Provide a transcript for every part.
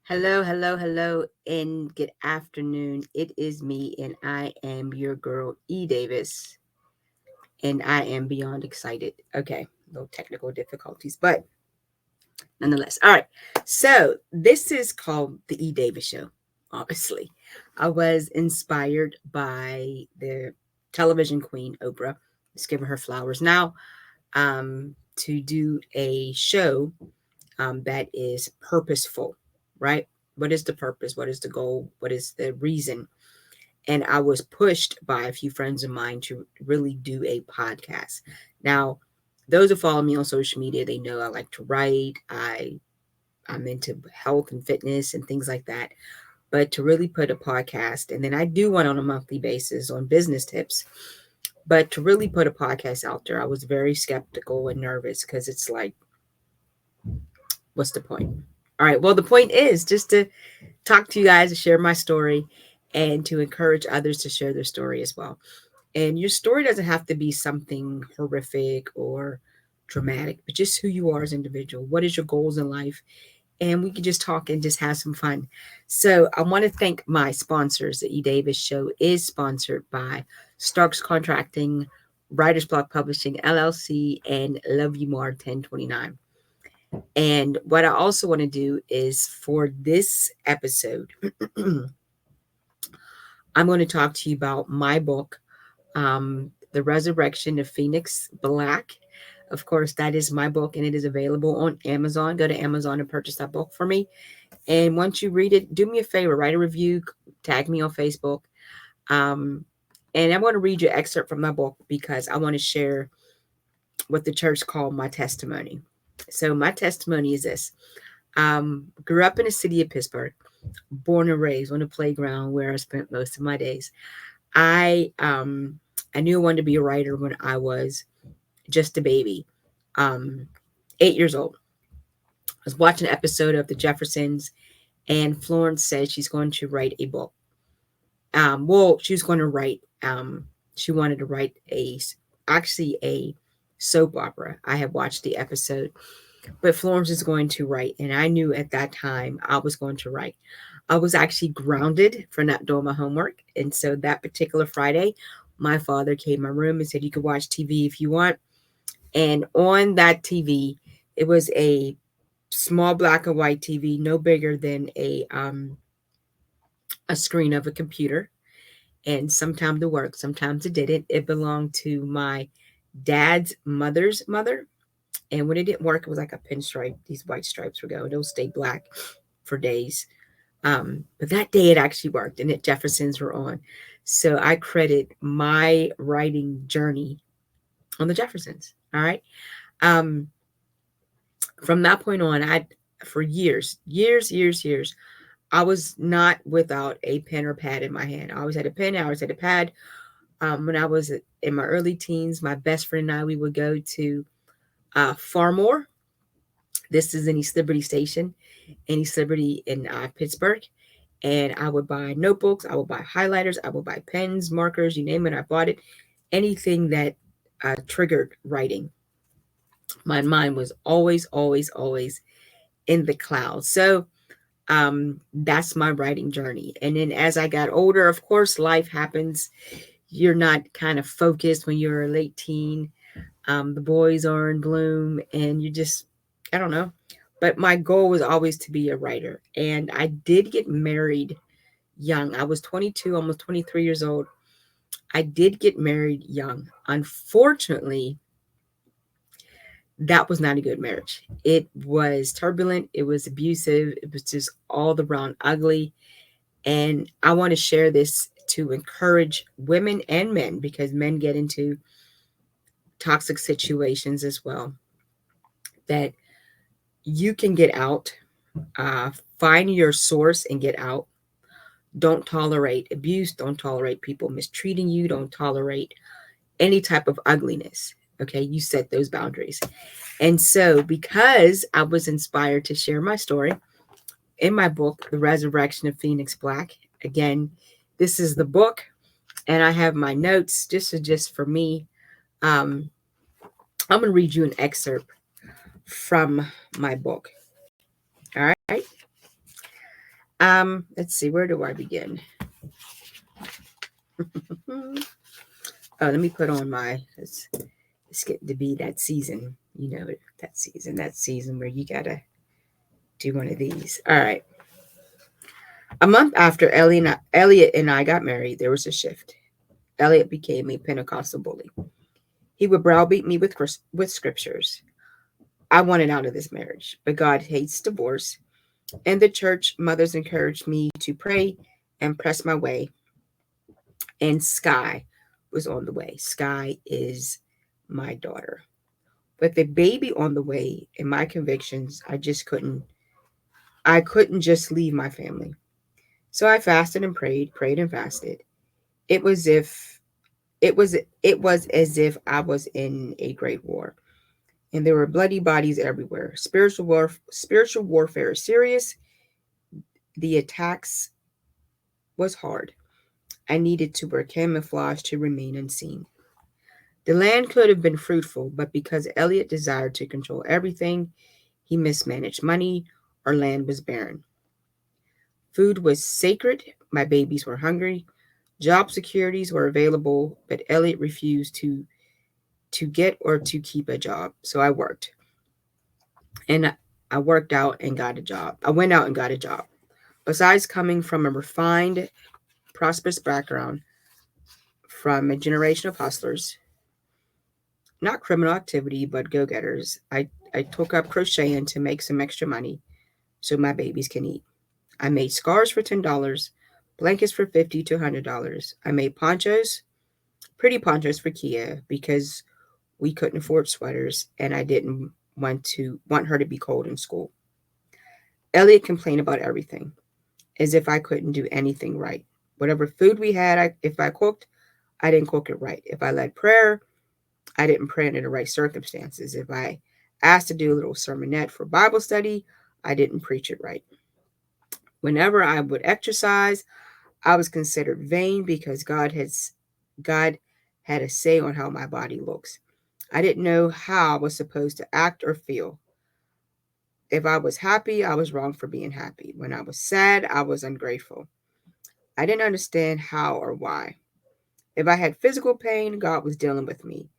Hello, hello, hello, and good afternoon. It is me, and I am your girl, E. Davis, and I am beyond excited. Okay, little technical difficulties, but nonetheless. All right, so this is called the E. Davis Show, obviously. I was inspired by the television queen, Oprah. Let's give her flowers now to do a show that is purposeful, right? What is the purpose? What is the goal? What is the reason? And I was pushed by a few friends of mine to really do a podcast. Now, those who follow me on social media, they know I like to write. I'm into health and fitness and things like that. But to really put a podcast, and then I do one on a monthly basis on business tips. But to really put a podcast out there, I was very skeptical and nervous because it's like, what's the point? All right. Well, the point is just to talk to you guys, to share my story, and to encourage others to share their story as well. And your story doesn't have to be something horrific or dramatic, but just who you are as an individual. What is your goals in life? And we can just talk and just have some fun. So I want to thank my sponsors. The E. Davis Show is sponsored by Starks Contracting, Writers Block Publishing LLC, and Love You More 1029. And what I also want to do is for this episode, I'm going to talk to you about my book, The Resurrection of Phoenix Black. Of course, that is my book and it is available on Amazon. Go to Amazon and purchase that book for me. And once you read it, do me a favor, write a review, tag me on Facebook. Um, and I'm going to read you an excerpt from my book because I want to share what the church called my testimony. So, my testimony is this. Grew up in the city of Pittsburgh, born and raised on the playground where I spent most of my days. I um, I knew I wanted to be a writer when I was just a baby, um, 8 years old. I was watching an episode of The Jeffersons, and Florence said she's going to write a book. Well, she was going to write. She wanted to write actually a soap opera. I had watched the episode, but Florence is going to write, and I knew at that time I was going to write. I was actually grounded for not doing my homework, and so that particular Friday, my father came in my room and said, "You can watch TV if you want." And on that TV, it was a small black and white TV, no bigger than a screen of a computer. And sometimes it worked, sometimes it didn't. It belonged to my dad's mother's mother. And when it didn't work, it was like a pinstripe. These white stripes were going. It'll stay black for days. But that day it actually worked and the Jeffersons were on. So I credit my writing journey on the Jeffersons. All right. Um, from that point on, for years, I was not without a pen or pad in my hand. I always had a pen, I always had a pad. When I was in my early teens, my best friend and I, we would go to Farmore. This is in East Liberty Station, in East Liberty in Pittsburgh. And I would buy notebooks, I would buy highlighters, I would buy pens, markers, you name it, I bought it. Anything that triggered writing. My mind was always in the clouds. So that's my writing journey. And then as I got older, of course, life happens. You're not kind of focused when you're a late teen. The boys are in bloom, and you just, I don't know. But my goal was always to be a writer. And I did get married young. I was 22, almost 23 years old. I did get married young. Unfortunately, that was not a good marriage. It was turbulent, it was abusive, it was just all around ugly. And I want to share this to encourage women and men because men get into toxic situations as well. That you can get out, find your source and get out. Don't tolerate abuse, don't tolerate people mistreating you, don't tolerate any type of ugliness. Okay, you set those boundaries. And so, because I was inspired to share my story in my book, The Resurrection of Phoenix Black, again, this is the book, and I have my notes just for me. Um, I'm going to read you an excerpt from my book. All right. Let's see, where do I begin? Let me put on it's getting to be that season, that season where you gotta do one of these. All right. A month after Elliot and I got married, there was a shift. Elliot became a Pentecostal bully. He would browbeat me with scriptures. I wanted out of this marriage, but God hates divorce, and the church mothers encouraged me to pray and press my way. And Sky was on the way. Sky is my daughter. With the baby on the way and my convictions, I couldn't just leave my family. So I fasted and prayed and fasted. It was if it was as if I was in a great war. And there were bloody bodies everywhere. Spiritual warfare is serious. The attacks was hard. I needed to wear camouflage to remain unseen. The land could have been fruitful, but because Elliot desired to control everything, he mismanaged money. Our land was barren. Food was sacred. My babies were hungry. Job securities were available, but Elliot refused to get or to keep a job. So I worked. And I worked out and got a job. I went out and got a job. Besides coming from a refined, prosperous background, from a generation of hustlers, not criminal activity, but go getters, I took up crocheting to make some extra money so my babies can eat. I made scarves for $10, blankets for $50 to $100. I made ponchos, pretty ponchos for Kia because we couldn't afford sweaters and I didn't want her to be cold in school. Elliot complained about everything, as if I couldn't do anything right. Whatever food we had, if I cooked, I didn't cook it right. If I led prayer, I didn't pray under the right circumstances. If I asked to do a little sermonette for Bible study, I didn't preach it right. Whenever I would exercise, I was considered vain because God had a say on how my body looks. I didn't know how I was supposed to act or feel. If I was happy, I was wrong for being happy. When I was sad, I was ungrateful. I didn't understand how or why. If I had physical pain, God was dealing with me.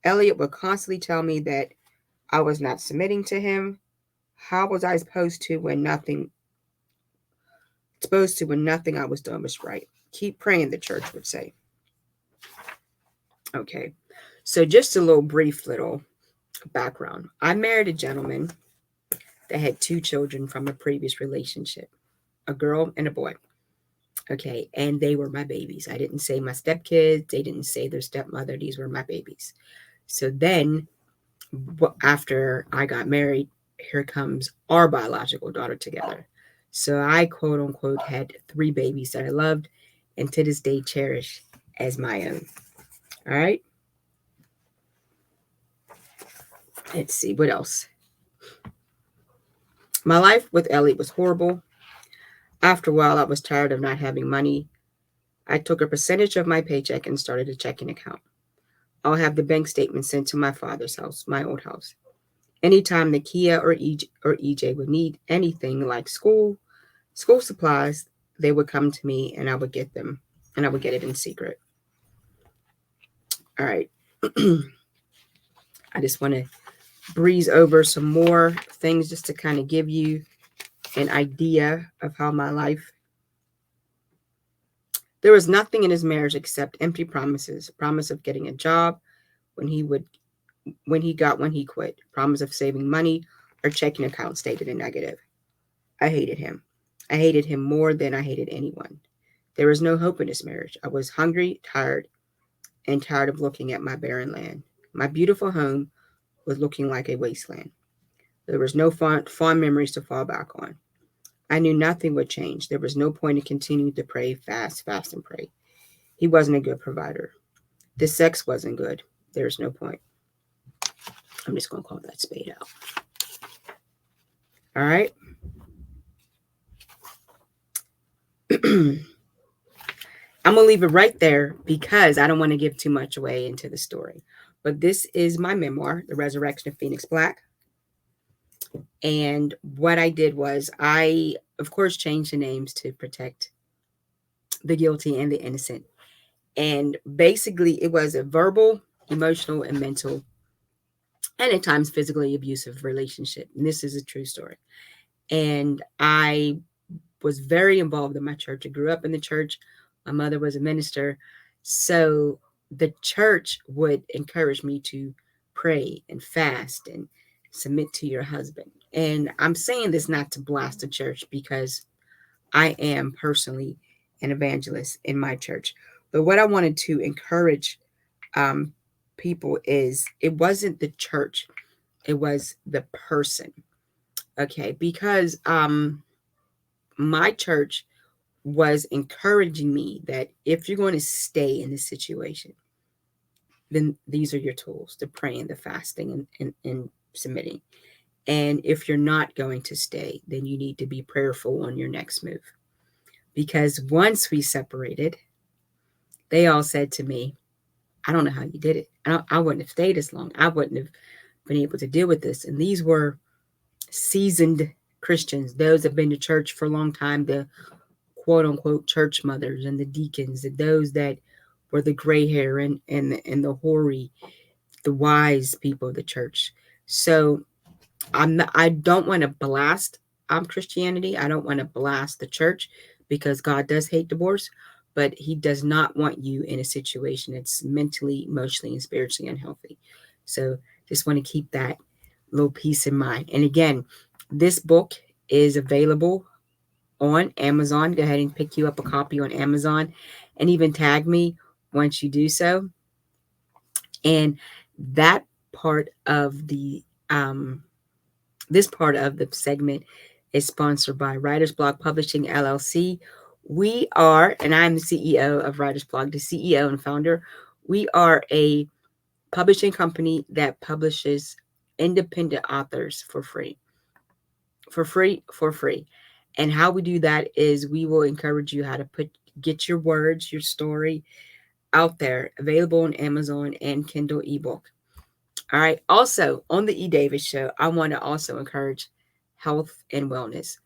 Elliot would constantly tell me that I was not submitting to him. How was I supposed to when nothing I was doing was right? Keep praying, the church would say. Okay. So just a brief little background. I married a gentleman that had 2 children from a previous relationship, a girl and a boy. Okay. And they were my babies. I didn't say my stepkids. They didn't say their stepmother. These were my babies. So then after I got married, here comes our biological daughter together. So I, quote unquote, had 3 babies that I loved and to this day cherish as my own. All right. Let's see what else. My life with Elliot was horrible. After a while, I was tired of not having money. I took a percentage of my paycheck and started a checking account. I'll have the bank statement sent to my father's house, my old house. Anytime the Kia or EJ would need anything like school supplies, they would come to me and I would get them and I would get it in secret. All right. I just want to breeze over some more things just to kind of give you an idea of how my life. There was nothing in his marriage except empty promises. Promise of getting a job when he quit. Promise of saving money or checking account stated in negative. I hated him. I hated him more than I hated anyone. There was no hope in this marriage. I was hungry, tired of looking at my barren land. My beautiful home was looking like a wasteland. There was no fond memories to fall back on. I knew nothing would change. There was no point in continuing to pray, fast and pray. He wasn't a good provider. The sex wasn't good. There's no point. I'm just going to call that spade out. All right. I'm going to leave it right there because I don't want to give too much away into the story. But this is my memoir, The Resurrection of Phoenix Black. And what I did was I of course, changed the names to protect the guilty and the innocent. And basically, it was a verbal, emotional, and mental, and at times physically abusive relationship. And this is a true story. And I was very involved in my church. I grew up in the church. My mother was a minister. So the church would encourage me to pray and fast and submit to your husband. And I'm saying this not to blast the church, because I am personally an evangelist in my church. But what I wanted to encourage um, people is, it wasn't the church, it was the person. Okay, because my church was encouraging me that if you're going to stay in this situation, then these are your tools: the praying, the fasting, and submitting. And if you're not going to stay, then you need to be prayerful on your next move. Because once we separated, they all said to me, I don't know how you did it. I wouldn't have stayed as long. I wouldn't have been able to deal with this. And these were seasoned Christians, those that have been to church for a long time, the quote unquote church mothers and the deacons, and those that were the gray hair and the hoary, the wise people of the church. So I don't want to blast Christianity. I don't want to blast the church, because God does hate divorce, but He does not want you in a situation that's mentally, emotionally, and spiritually unhealthy. So just want to keep that little piece in mind. And again, this book is available on Amazon. Go ahead and pick you up a copy on Amazon, and even tag me once you do so. And that part of the this part of the segment is sponsored by Writers Blog Publishing LLC. We are, and I'm the CEO of Writers Blog, the CEO and founder. We are a publishing company that publishes independent authors for free. For free. And how we do that is we will encourage you how to get your words, your story out there, available on Amazon and Kindle ebook. All right. Also, on the E. Davis Show, I want to also encourage health and wellness.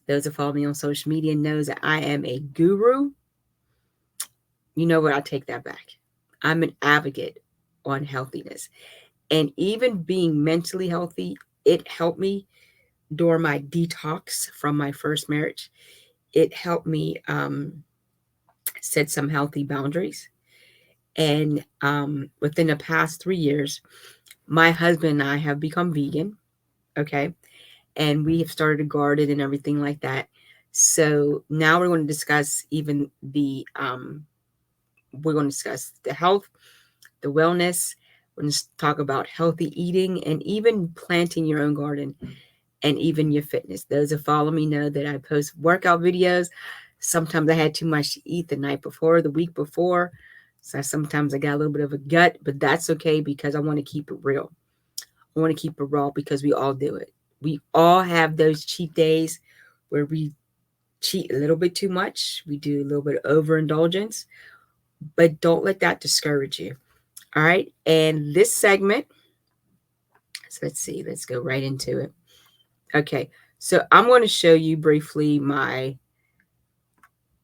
Those that follow me on social media knows that I am a guru. You know what? I take that back. I'm an advocate on healthiness. And even being mentally healthy, it helped me during my detox from my first marriage. It helped me set some healthy boundaries. And within the past 3 years, my husband and I have become vegan. Okay. And we have started a garden and everything like that. So now we're going to discuss even we're going to discuss the health, the wellness. We're going to talk about healthy eating and even planting your own garden, and even your fitness. Those that follow me know that I post workout videos. Sometimes I had too much to eat the night before, the week before. So sometimes I got a little bit of a gut, but that's okay, because I want to keep it real. I want to keep it raw, because we all do it. We all have those cheat days where we cheat a little bit too much. We do a little bit of overindulgence, but don't let that discourage you. All right. And this segment, so let's see, let's go right into it. Okay. So I'm going to show you briefly my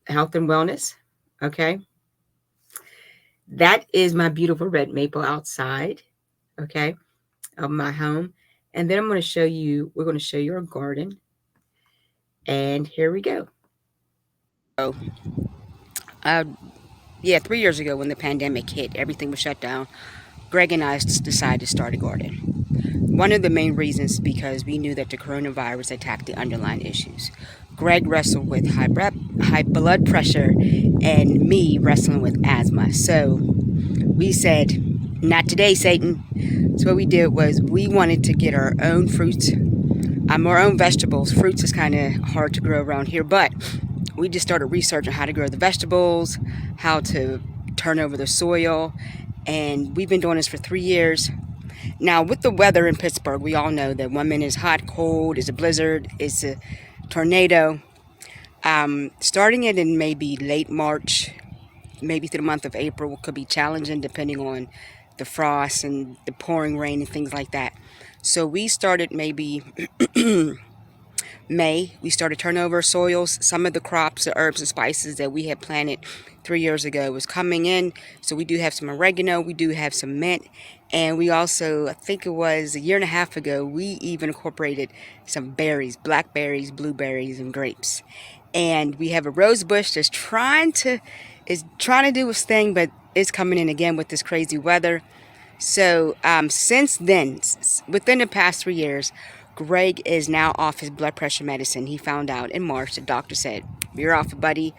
health and wellness. Okay. That is my beautiful red maple outside. Okay. Of my home. And then we're going to show you our garden. And here we go. So, 3 years ago when the pandemic hit, everything was shut down. Greg and I decided to start a garden. One of the main reasons because we knew that the coronavirus attacked the underlying issues. Greg wrestled with high blood pressure, and me wrestling with asthma. So we said, not today, Satan. So what we did was we wanted to get our own fruits, our own vegetables. Fruits is kind of hard to grow around here, but we just started researching how to grow the vegetables, how to turn over the soil, and we've been doing this for 3 years. Now, with the weather in Pittsburgh, we all know that 1 minute is hot, cold, is a blizzard, is a tornado. Starting it in maybe late March, maybe through the month of April, could be challenging depending on the frost and the pouring rain and things like that. So we started maybe May, we started turning over soils. Some of the crops, the herbs and spices that we had planted 3 years ago was coming in. So we do have some oregano, we do have some mint, and we also, I think it was a year and a half ago, we even incorporated some berries, blackberries, blueberries, and grapes. And we have a rose bush that's trying to do its thing, but it's coming in again with this crazy weather. So since then, within the past 3 years, Greg is now off his blood pressure medicine. He found out in March. The doctor said, "You're off, buddy.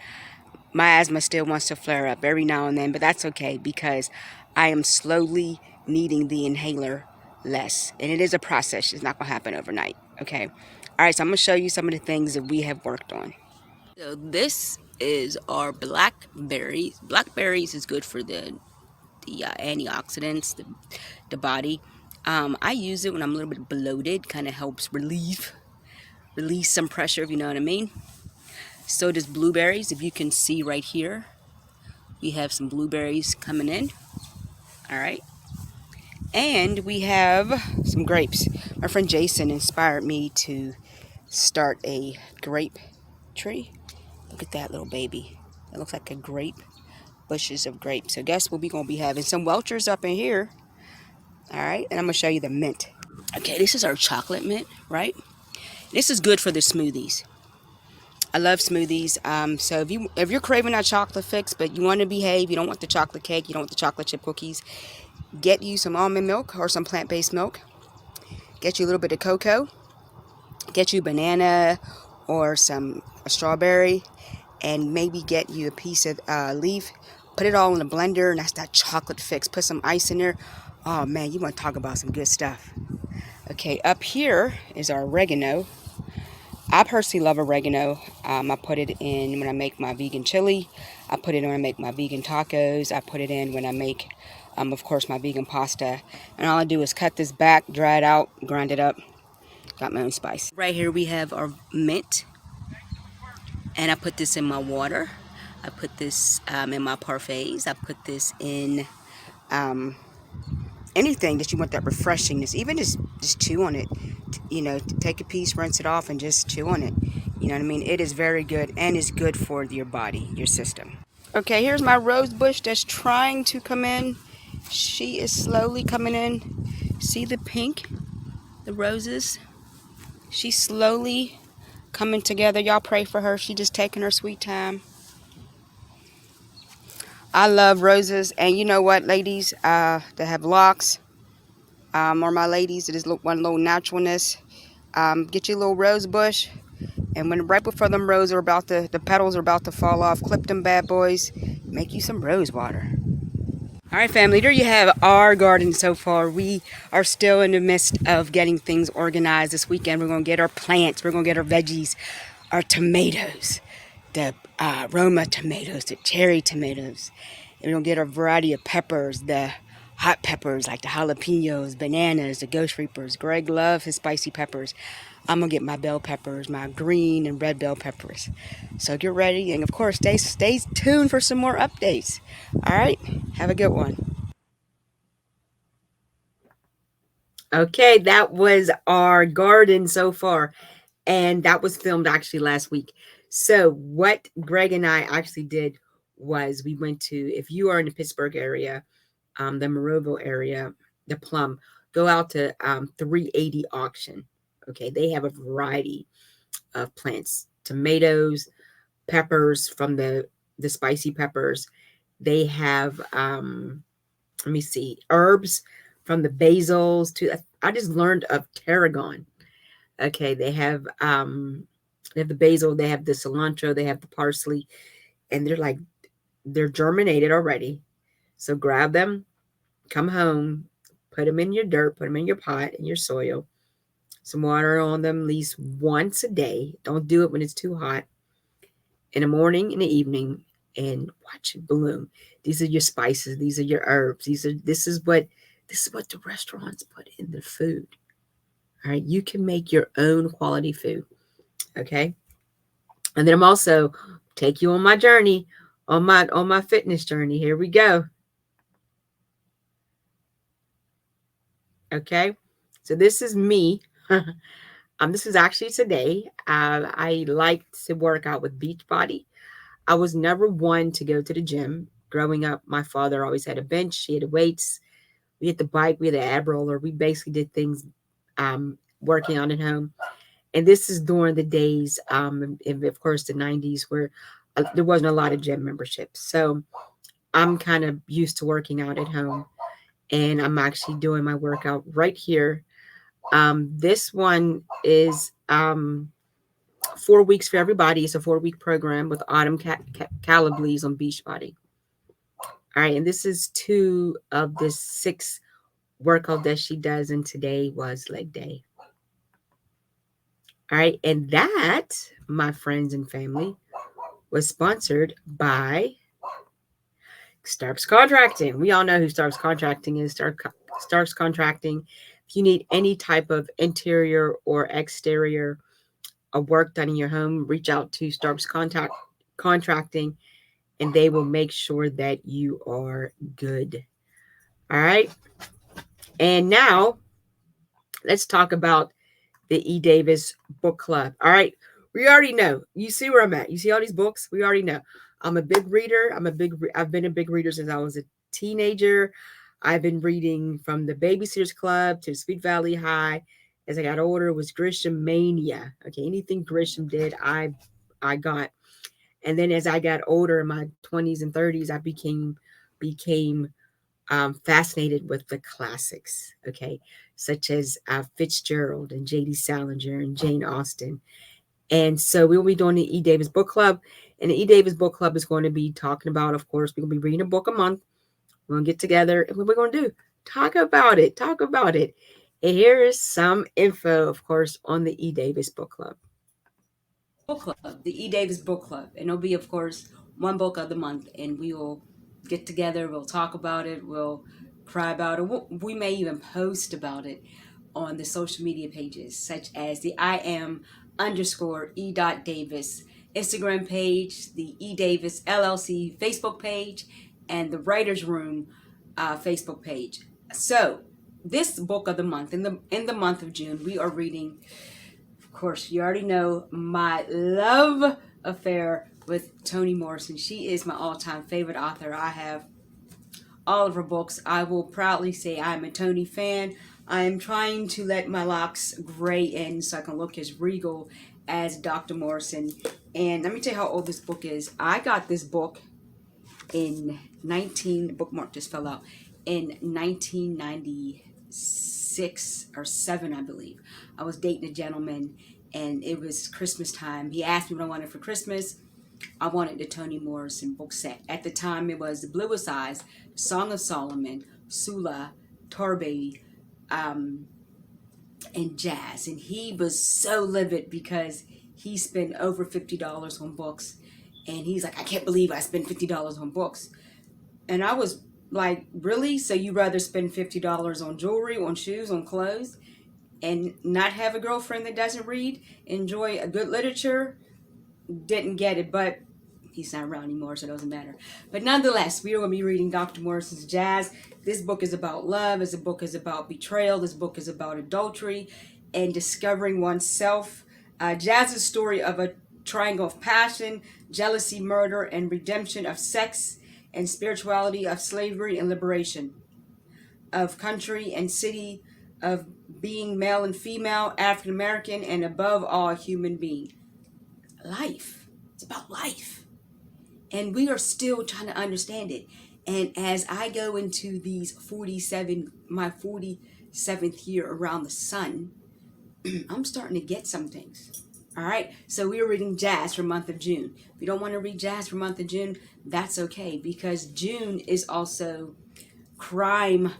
My asthma still wants to flare up every now and then, but that's okay because I am slowly needing the inhaler less. And it is a process. It's not going to happen overnight." Okay. All right. So I'm going to show you some of the things that we have worked on. So this is our blackberries. Blackberries is good for the antioxidants, the body. I use it when I'm a little bit bloated. Kind of helps release some pressure, if you know what I mean. So does blueberries. If you can see right here, we have some blueberries coming in. All right. And we have some grapes. My friend Jason inspired me to start a grape tree. Look at that little baby. It looks like a grape, bushes of grapes. So guess what we're going to be having? Some Welchers up in here. All right. And I'm going to show you the mint. Okay, this is our chocolate mint, right? This is good for the smoothies. I love smoothies. So if you're craving that chocolate fix, but you want to behave, you don't want the chocolate cake, you don't want the chocolate chip cookies, get you some almond milk or some plant-based milk. Get you a little bit of cocoa. Get you banana or a strawberry, and maybe get you a piece of leaf. Put it all in a blender, and that's that chocolate fix. Put some ice in there. Oh man, you want to talk about some good stuff. Okay, up here is our oregano. I personally love oregano. I put it in when I make my vegan chili. I put it in when I make my vegan tacos. I put it in when I make, of course, my vegan pasta. And all I do is cut this back, dry it out, grind it up. Got my own spice. Right here we have our mint. And I put this in my water. I put this in my parfaits. I put this in anything that you want that refreshingness. Even just chew on it. You know, take a piece, rinse it off, and just chew on it. You know what I mean? It is very good, and it's good for your body, your system. Okay, here's my rose bush that's trying to come in. She is slowly coming in. See the pink? The roses? She's slowly coming together. Y'all pray for her. She's just taking her sweet time. I love roses. And you know what, ladies that have locks, or my ladies that just want a little naturalness, get your little rose bush. And when right before them roses are the petals are about to fall off, clip them bad boys. Make you some rose water. All right, family, there you have our garden so far. We are still in the midst of getting things organized. This weekend, we're going to get our plants. We're going to get our veggies, our tomatoes, the Roma tomatoes, the cherry tomatoes. And we're going to get our variety of peppers, the hot peppers like the jalapenos, bananas, the ghost reapers. Greg loves his spicy peppers. I'm going to get my bell peppers, my green and red bell peppers. So get ready. And, of course, stay tuned for some more updates. All right? Have a good one. Okay, that was our garden so far. And that was filmed actually last week. So what Greg and I actually did was we went to, if you are in the Pittsburgh area, the Monroeville area, the Plum, go out to 380 auction. Okay, they have a variety of plants, tomatoes, peppers from the spicy peppers. They have let me see, herbs from the basils to, I just learned of tarragon. Okay, they have the basil, they have the cilantro, they have the parsley, and they're germinated already. So grab them, come home, put them in your dirt, put them in your pot, in your soil, some water on them at least once a day. Don't do it when it's too hot. In the morning, in the evening, and watch it bloom. These are your spices. These are your herbs. This is what the restaurants put in the food. All right, you can make your own quality food. Okay, and then I'm also take you on my journey, on my fitness journey. Here we go. Okay, so this is me This is actually today. I like to work out with Beachbody. I was never one to go to the gym. Growing up, my father always had a bench. He had weights. We had the bike. We had the ab roller. We basically did things working out at home. And this is during the days, of course, the 90s where there wasn't a lot of gym memberships. So I'm kind of used to working out at home. And I'm actually doing my workout right here. This one is 4 weeks for everybody. It's a 4-week program with Autumn Calabrese on Beachbody. All right, and this is 2 of the 6 workout that she does, and today was leg day. All right, and that, my friends and family, was sponsored by Starks Contracting. We all know who Starks Contracting is. Starks Contracting. If you need any type of interior or exterior work done in your home, reach out to Starks Contracting, and they will make sure that you are good. All right. And now let's talk about the E. Davis Book Club. All right. We already know. You see where I'm at. You see all these books? We already know. I'm a big reader. I've been a big reader since I was a teenager. I've been reading from the Babysitters Club to Sweet Valley High. As I got older, it was Grisham mania. Okay, anything Grisham did, I got. And then as I got older in my 20s and 30s, I became fascinated with the classics, okay, such as Fitzgerald and J.D. Salinger and Jane Austen. And so we will be doing the E. Davis Book Club. And the E. Davis Book Club is going to be talking about, of course, we're going to be reading a book a month. We're going to get together, and what we're going to do, talk about it. And here is some info, of course, on the E. Davis Book Club. Book Club, the E. Davis Book Club. And it'll be, of course, one book of the month. And we will get together, we'll talk about it, we'll cry about it. We may even post about it on the social media pages, such as the I am underscore E. Davis Instagram page, the E. Davis LLC Facebook page, and the Writers Room Facebook page. So, this book of the month, in the month of June, we are reading, of course, you already know, my love affair with Toni Morrison. She is my all-time favorite author. I have all of her books. I will proudly say I'm a Toni fan. I am trying to let my locks gray in so I can look as regal as Dr. Morrison. And let me tell you how old this book is. I got this book in bookmark just fell out, in 1996 or 7, I believe. I was dating a gentleman, and it was Christmas time. He asked me what I wanted for Christmas. I wanted the Toni Morrison book set. At the time, it was The Bluest Eyes, Song of Solomon, Sula, Tar Baby, and Jazz. And he was so livid because he spent over $50 on books. And he's like, I can't believe I spent $50 on books. And I was like, really? So you rather spend $50 on jewelry, on shoes, on clothes, and not have a girlfriend that doesn't read, enjoy a good literature? Didn't get it, but he's not around anymore, so it doesn't matter. But nonetheless, we are going to be reading Dr. Morrison's Jazz. This book is about love. This book is about betrayal. This book is about adultery and discovering oneself. Jazz's story of a triangle of passion, jealousy, murder, and redemption, of sex and spirituality, of slavery and liberation, of country and city, of being male and female, African American, and above all, a human being. Life. It's about life. And we are still trying to understand it. And as I go into my 47th year around the sun, I'm starting to get some things. All right. So we are reading Jazz for month of June. If you don't want to read Jazz for month of June, that's okay, because June is also crime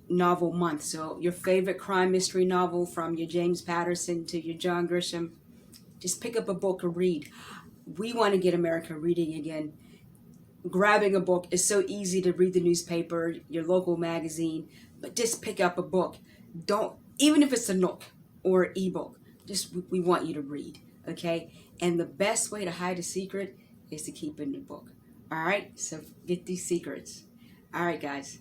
novel month. So your favorite crime mystery novel, from your James Patterson to your John Grisham, just pick up a book and read. We want to get America reading again. Grabbing a book is so easy to read the newspaper, your local magazine, but just pick up a book. Don't, even if it's a Nook or ebook, just, we want you to read, okay? And the best way to hide a secret is to keep it in the book. All right, so get these secrets. All right, guys.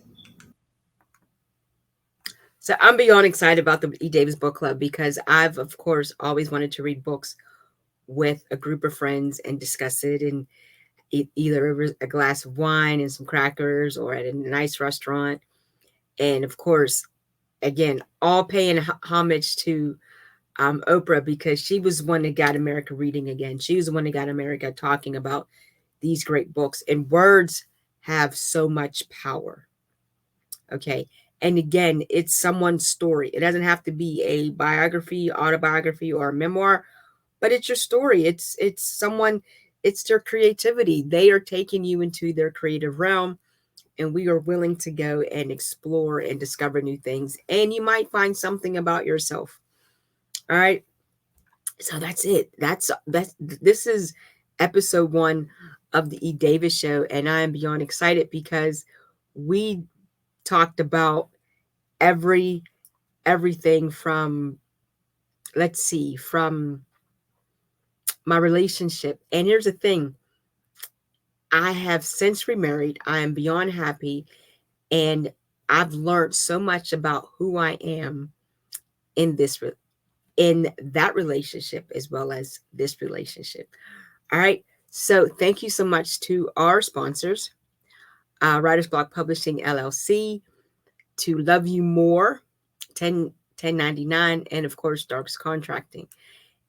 So I'm beyond excited about the E. Davis Book Club because I've, of course, always wanted to read books with a group of friends and discuss it and either a glass of wine and some crackers or at a nice restaurant. And of course, again, all paying homage to Oprah because she was the one that got America reading again. She was the one that got America talking about these great books. And words have so much power. Okay. And again, it's someone's story. It doesn't have to be a biography, autobiography, or a memoir, but it's your story. It's someone, it's their creativity. They are taking you into their creative realm, and we are willing to go and explore and discover new things. And you might find something about yourself. All right. So that's it. This is episode 1 of the E. Davis Show, and I am beyond excited because we talked about everything from, let's see, from my relationship. And here's the thing, I have since remarried. I am beyond happy, and I've learned so much about who I am in in that relationship as well as this relationship. All right. So thank you so much to our sponsors, Writer's Block Publishing LLC, to Love You More, 1099, and of course Darks Contracting.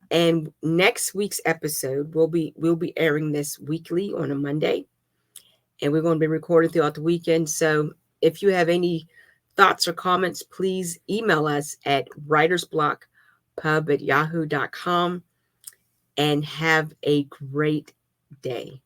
And next week's episode we'll be airing this weekly on a Monday, and we're going to be recording throughout the weekend. So if you have any thoughts or comments, please email us at writersblockpub@yahoo.com, and have a great day.